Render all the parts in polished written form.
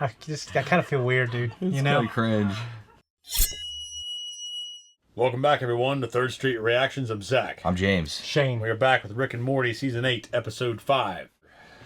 I kind of feel weird, dude. It's kind of cringe. Welcome back, everyone, to Third Street Reactions. I'm Zach. I'm James. Shane. We are back with Rick and Morty, Season 8, Episode 5.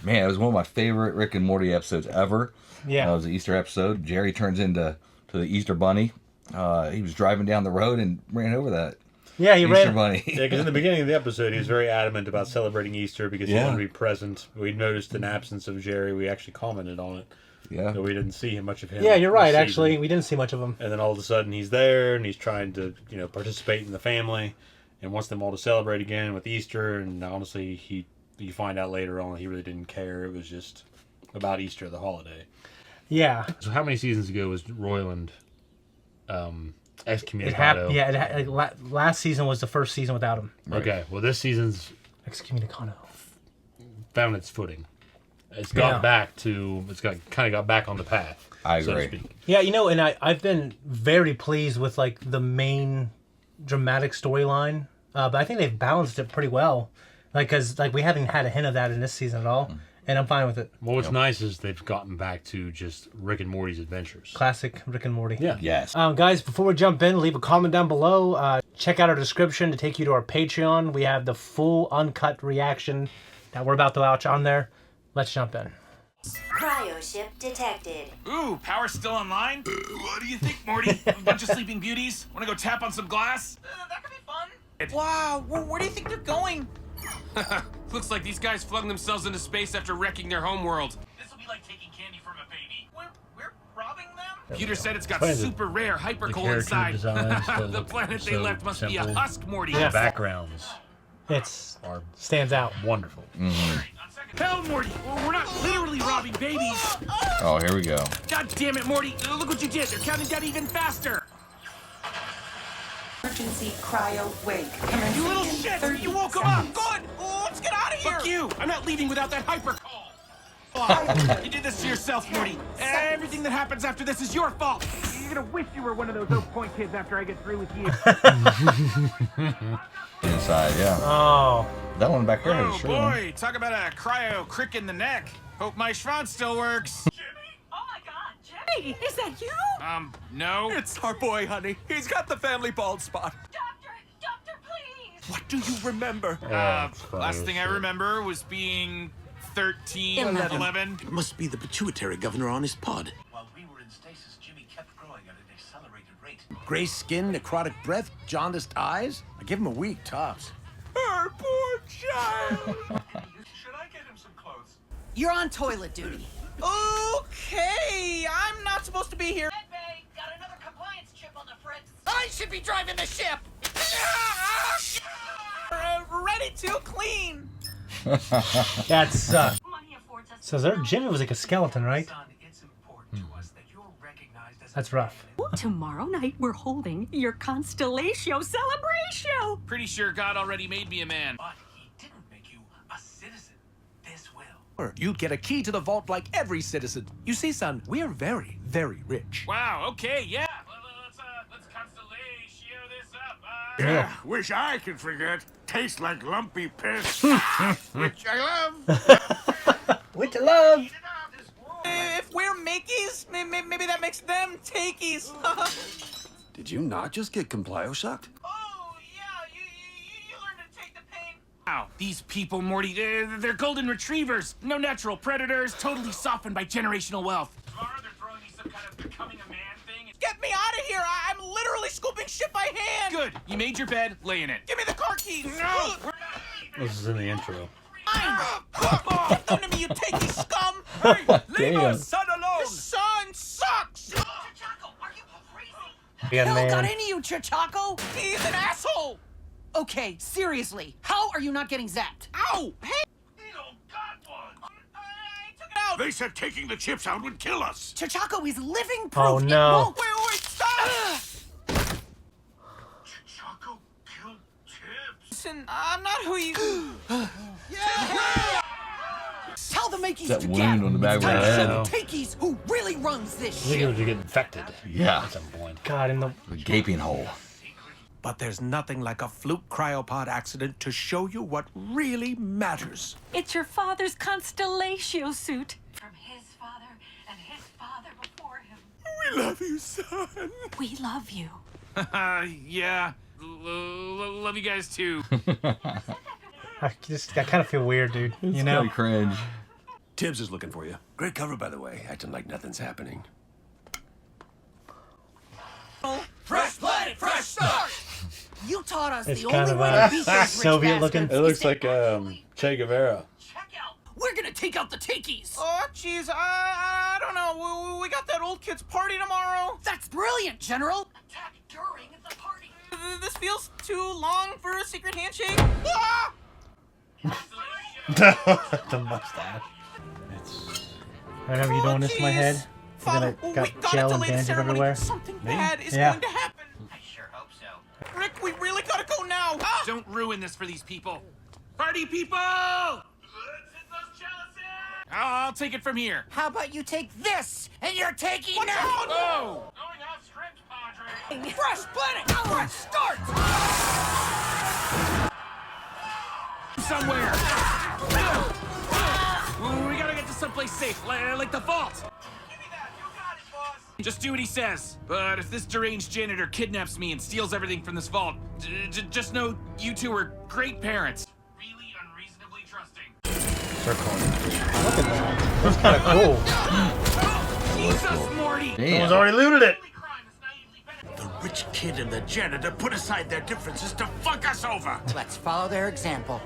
Man, it was one of my favorite Rick and Morty episodes ever. Yeah. It was the Easter episode. Jerry turns into the Easter Bunny. He was driving down the road and ran over that Easter Bunny. Yeah, because in the beginning of the episode, he was very adamant about celebrating Easter because he wanted to be present. We noticed an absence of Jerry. We actually commented on it. Yeah. So we didn't see much of him. Yeah, you're right, actually. We didn't see much of him. And then all of a sudden, he's there, and he's trying to, participate in the family and wants them all to celebrate again with Easter. And honestly, you find out later on he really didn't care. It was just about Easter, the holiday. Yeah. So how many seasons ago was Roiland excommunicado? Last season was the first season without him. Right. Okay, well, this season's excommunicado found its footing. It's got back to. It's kind of got back on the path. I agree. So to speak. Yeah, and I've been very pleased with the main dramatic storyline, but I think they've balanced it pretty well. Because we haven't had a hint of that in this season at all, and I'm fine with it. Well, what's nice is they've gotten back to just Rick and Morty's adventures. Classic Rick and Morty. Yeah. Yes. Guys, before we jump in, leave a comment down below. Check out our description to take you to our Patreon. We have the full uncut reaction that we're about to watch on there. Let's jump in. Cryo ship detected. Ooh, power's still online? What do you think, Morty? A bunch of sleeping beauties? Want to go tap on some glass? That could be fun. Wow, where do you think they're going? Looks like these guys flung themselves into space after wrecking their homeworld. This will be like taking candy from a baby. We're robbing them? Peter said it's got super rare hypercoal inside. The planet they left must be a husk, Morty. The backgrounds. Stands out. Wonderful. Mm-hmm. Hell, Morty, we're not literally robbing babies. Oh, here we go. God damn it, Morty. Look what you did. They're counting down even faster. Emergency cryo wake. You little shit! You woke him up! Good! Let's get out of here! Fuck you! I'm not leaving without that hypercoal! You did this to yourself, Morty. Everything that happens after this is your fault. You're gonna wish you were one of those 0 point kids after I get through with you. Inside, yeah. Oh. That one back there has a shirt on. Boy, talk about a cryo crick in the neck. Hope my Schwanz still works. Jimmy? Oh my god, Jimmy! Is that you? No. It's our boy, honey. He's got the family bald spot. Doctor, please! What do you remember? Last thing I remember was being 13, 11. It must be the pituitary governor on his pod. While we were in stasis, Jimmy kept growing at an accelerated rate. Gray skin, necrotic breath, jaundiced eyes. I give him a week, tops. Our poor child! Should I get him some clothes? You're on toilet duty. Okay, I'm not supposed to be here. Bay, got another compliance chip on the fritz. I should be driving the ship. Ready to clean. That sucked. Money affords us. So Jimmy was like a skeleton, right? Son, it's important to us that you're recognized as That's rough. Tomorrow night, we're holding your Constellatio celebration. Pretty sure God already made me a man. But he didn't make you a citizen. This will. You'd get a key to the vault like every citizen. You see, son, we're very, very rich. Wow, okay, yeah. Let's Constellatio this up. Yeah. Wish I could forget. Tastes like lumpy piss. Which I love. Which I love. If we're Mickeys, maybe that makes them takeys. Did you not just get complio sucked? Oh, yeah, you learn to take the pain. Wow, these people, Morty, they're golden retrievers. No natural predators, totally softened by generational wealth. Tomorrow they're throwing me some kind of becoming a man thing. Get me out of here! I'm literally scooping shit by hand! Good, you made your bed, lay in it. Give me the car keys! No! This is in the intro. Get them to me, you takey scum! Hey, leave our son alone! This son sucks! Chaco, are you crazy? Yeah, Hell man. got into you, Chachaco. He's an asshole! Okay, seriously, how are you not getting zapped? Ow! Hey! You don't got one. I took it out! They said taking the chips out would kill us. Chachaco is living proof. Oh, no. Wait, stop! Chaco killed Tips. Listen, I'm not who you... Tell the Makeys That to wound get. on the back of Time my to head. show the Takeys who really runs this I think it shit. was to get infected. Yeah. At some point. God, in the... The gaping hole. But there's nothing like a fluke cryopod accident to show you what really matters. It's your father's Constellatio suit. From his father and his father love you, son. We love you. Yeah. Love you guys too. I kind of feel weird, dude. You know? It's kinda cringe. Tibbs is looking for you. Great cover, by the way. Acting like nothing's happening. Fresh planet, fresh start! You taught us It's the kind only of way a to beat those rich Soviet looking. bastards It looks is to- like Che Guevara. We're gonna take out the Tikis. Oh, jeez, I don't know. We got that old kid's party tomorrow. That's brilliant, General. Attack during the party. This feels too long for a secret handshake. Ah! The mustache. Whenever you're doing this in my head, you're Father, gonna we got gotta gel and delay the bandage ceremony. everywhere. Something bad is Yeah. going to happen. I sure hope so. Rick, we really gotta go now. Ah! Don't ruin this for these people. Party people! I'll take it from here. How about you take this and you're taking Watch that? out! Oh! Going off script, Padre. Fresh planet, fresh start. Somewhere. We gotta get to someplace safe, like the vault. Give me that. You got it, boss. Just do what he says. But if this deranged janitor kidnaps me and steals everything from this vault, just know you two are great parents. Really unreasonably trusting. Look at that. That's kind of cool. Jesus, Morty! Damn. already looted it. Crime is naively benefiting. The rich kid and the janitor put aside their differences to fuck us over. Let's follow their example.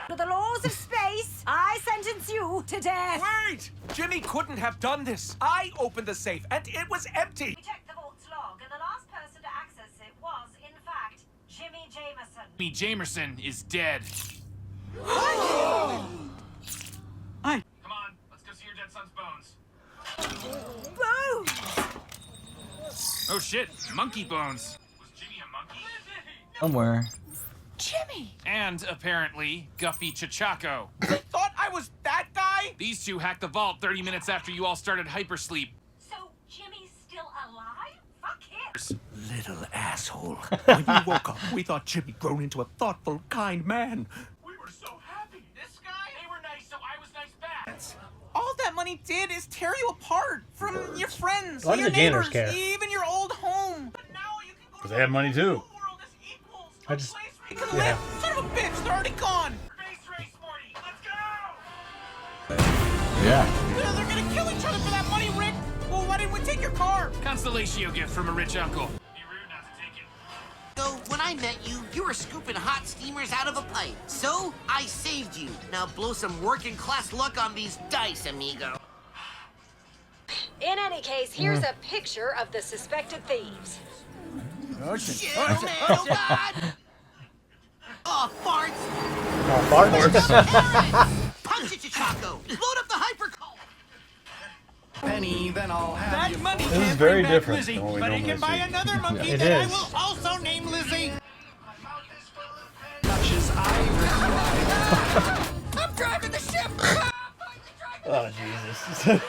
To the laws of space, I sentence you to death. Wait! Jimmy couldn't have done this. I opened the safe, and it was empty. We checked the vault's log, and the last person to access it was, in fact, Jimmy Jameson. Me Jamerson is dead. Come on, let's go see your dead son's bones. Boom! Oh shit, monkey bones. Was Jimmy a monkey? Somewhere. Jimmy! And apparently, Guffy Chachaco. They thought I was that guy. These two hacked the vault 30 minutes after you all started hypersleep. So Jimmy's still alive? Fuck him. Little asshole. When we woke up, we thought Jimmy grown into a thoughtful, kind man. We were so happy. This guy, they were nice, so I was nice back. All that money did is tear you apart from your friends, Why do your the janitors neighbors, care? even your old home. But now you can go Because they have money too. to the world as equals. I just- You can live. Son of a bitch, they're already gone. Space race, Morty. Let's go. Yeah. They're gonna kill each other for that money, Rick. Well, why didn't we take your car? Constellatio gift from a rich uncle. Be rude not to take it. So, when I met you, you were scooping hot steamers out of a pipe. So, I saved you. Now blow some working class luck on these dice, amigo. In any case, here's a picture of the suspected thieves. Shit, man, oh god! Oh, farts! Oh, Bart. Punch it, Chachaco! Load up the hypercall! Penny, then I'll have That money This is can't very bring back different Lizzie, than what we but it normally can buy see. another monkey It that I is. will also name Lizzie. I'm driving the ship! Oh, Jesus.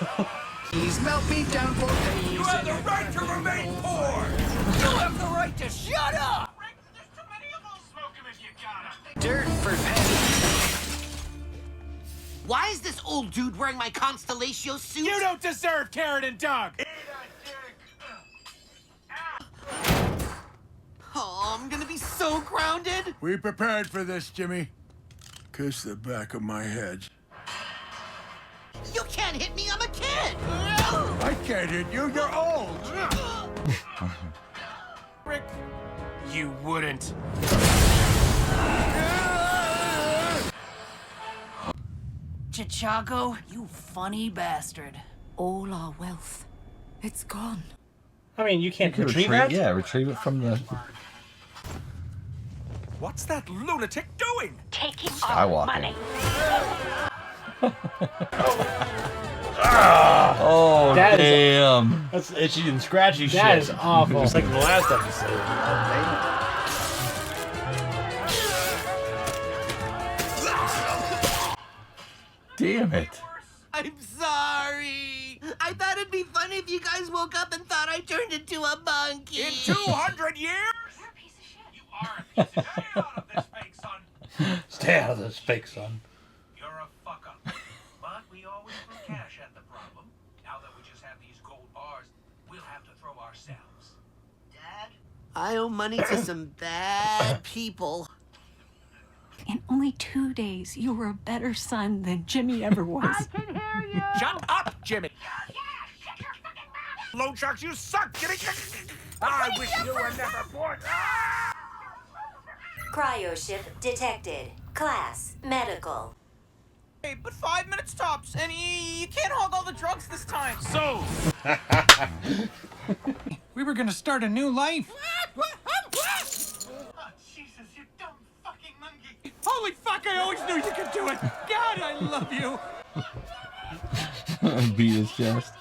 Please melt me down for pennies. You have the right to remain poor. You have the right to shut up! Rick, there's too many of them. Smoke him if you gotta. Dirt for pennies. Why is this old dude wearing my Constellatio suit? You don't deserve Karen and Doug. Oh, I'm gonna be so grounded. We prepared for this, Jimmy. Kiss the back of my head. You can't hit me, I'm a kid! I can't hit you, you're old. Rick, You wouldn't. Chachaco, you funny bastard. All our wealth, it's gone. I mean, you can't You could retrieve that? Yeah, retrieve it from the What's that lunatic doing? Taking Skywalker. our money. Oh, That is- damn. That's itchy and scratchy shit. That is awful. Just like the last episode. Damn it. I'm sorry. I thought it'd be funny if you guys woke up and thought I turned into a monkey. In 200 years? You're a piece of shit. You are a piece of shit. Stay out of this, fake son. Stay out of this, fake son. You're a fuck up. But we always threw cash at the problem. Now that we just have these gold bars, we'll have to throw ourselves. Dad, I owe money to some bad people. In only 2 days, you were a better son than Jimmy ever was. I can hear you. Shut up, Jimmy. Yeah, shut your fucking mouth. Loan sharks, you suck, Jimmy. I wish you were never born. Cryo ship detected. Class medical. Hey, but 5 minutes tops, and you can't hog all the drugs this time. So, We were gonna start a new life. Oh, Jesus, you dumb fucking monkey. Holy fuck, I always knew you could do it. God, I love you. Beat his chest.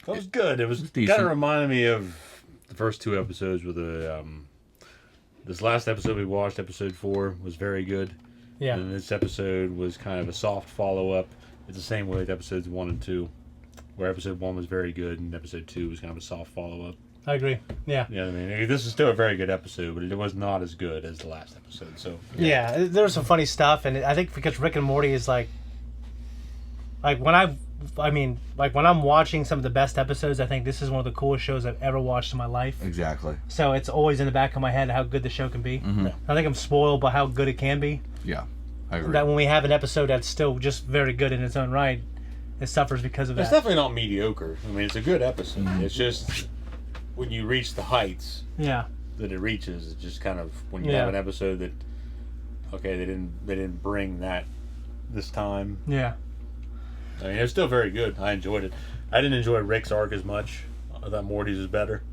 It was good. It was decent. kind of reminded me of the first 2 episodes with the this last episode we watched, episode 4, was very good. Yeah. And this episode was kind of a soft follow-up. It's the same way with episodes 1 and 2, where episode 1 was very good and episode 2 was kind of a soft follow-up. I agree. Yeah. Yeah, I mean, this is still a very good episode, but it was not as good as the last episode. So Yeah, there was some funny stuff, and I think because Rick and Morty is like when I'm watching some of the best episodes, I think this is one of the coolest shows I've ever watched in my life. Exactly. So it's always in the back of my head how good the show can be. Mm-hmm. I think I'm spoiled by how good it can be. Yeah, I agree. That when we have an episode that's still just very good in its own right, it suffers because of it's that. definitely not mediocre. I mean, it's a good episode. Mm-hmm. It's just when you reach the heights Yeah. that it reaches, it's just kind of when you Yeah. have an episode that they didn't bring that this time. Yeah. I mean, it was still very good. I enjoyed it. I didn't enjoy Rick's arc as much. I thought Morty's was better.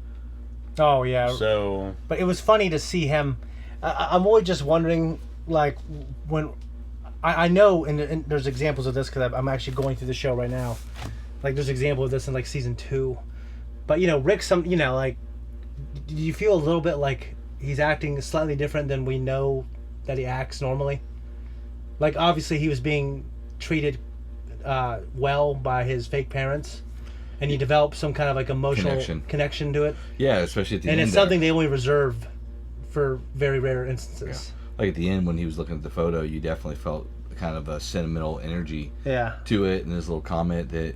Oh yeah. So, but it was funny to see him. I'm always just wondering, like, when I know, and there's examples of this because I'm actually going through the show right now. Like, there's an example of this in like season 2. But Rick, like, do you feel a little bit like he's acting slightly different than we know that he acts normally? Like, obviously he was being treated well by his fake parents, and he developed some kind of like emotional connection to it. Yeah, especially at the end. And it's something they only reserve for very rare instances. Yeah. Like at the end when he was looking at the photo, you definitely felt kind of a sentimental energy to it, and his little comment that,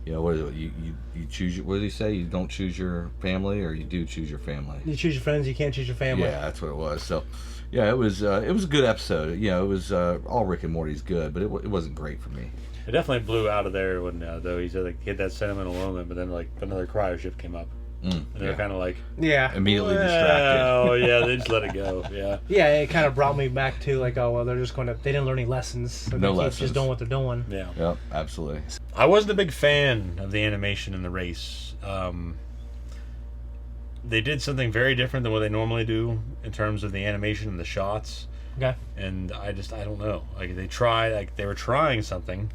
what is it? You choose your, what did he say? You don't choose your family, or you do choose your family? You choose your friends, you can't choose your family. Yeah, that's what it was. So, yeah, it was a good episode. It was all Rick and Morty's good, but it wasn't great for me. it definitely blew out of there when, though, he said like he had that sentimental moment, but then like another cryo ship came up. And they were kind of like... Yeah. Immediately distracted. Oh, yeah, they just let it go, yeah. Yeah, it kind of brought me back to, like, oh, well, they're just going to... They didn't learn any lessons. So No they lessons. keep just doing what they're doing. Yeah. Yep, absolutely. I wasn't a big fan of the animation in the race. They did something very different than what they normally do in terms of the animation and the shots. Okay. And I don't know. Like, they were trying something...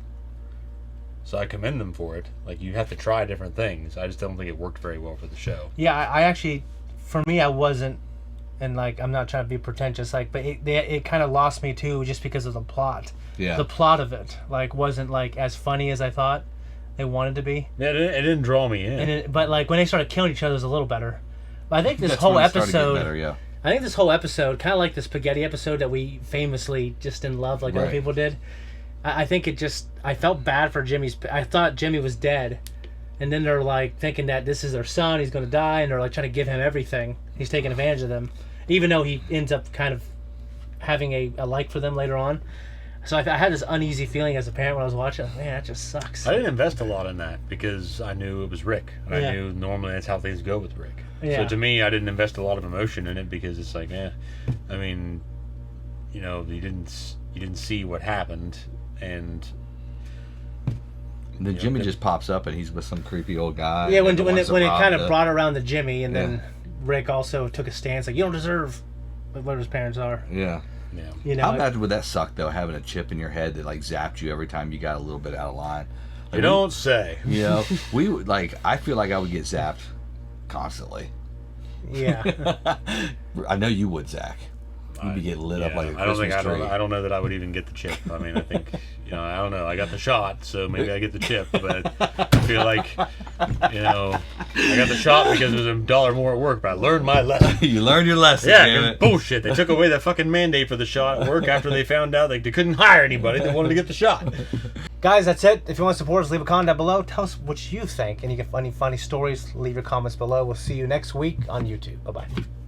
So I commend them for it. Like, you have to try different things. I just don't think it worked very well for the show. Yeah, I actually, for me, I wasn't, and like, I'm not trying to be pretentious, like, but it kind of lost me too, just because of the plot. Yeah. The plot of it, like, wasn't like as funny as I thought it wanted to be. Yeah, it didn't draw me in. But like when they started killing each other, it was a little better. But I think this That's whole when it started getting episode, better, yeah. I think this whole episode, kind of like the spaghetti episode that we famously just didn't love, like other Right. people did. I think it just... I felt bad for Jimmy's... I thought Jimmy was dead. And then they're, like, thinking that this is their son, he's going to die, and they're, like, trying to give him everything. He's taking advantage of them. Even though he ends up kind of having a like for them later on. So I had this uneasy feeling as a parent when I was watching. Man, that just sucks. I didn't invest a lot in that because I knew it was Rick. And I knew normally that's how things go with Rick. Yeah. So to me, I didn't invest a lot of emotion in it because it's like, I mean, you didn't see what happened, and then Jimmy just pops up and he's with some creepy old guy. Yeah, when it kind of brought around to Jimmy, and then Rick also took a stance like, you don't deserve what his parents are. Yeah. Yeah. How bad would that suck though, having a chip in your head that like zapped you every time you got a little bit out of line? Like, you don't say. We would I feel like I would get zapped constantly. Yeah. I know you would, Zach. You'd be getting lit up like a Christmas tree. I don't know that I would even get the chip. I mean, I think, I don't know. I got the shot, so maybe I get the chip. But I feel like, I got the shot because it was $1 more at work, but I learned my lesson. You learned your lesson, damn it. Bullshit. They took away that fucking mandate for the shot at work after they found out they couldn't hire anybody that wanted to get the shot. Guys, that's it. If you want to support us, leave a comment down below. Tell us what you think. And you get funny stories, leave your comments below. We'll see you next week on YouTube. Bye-bye.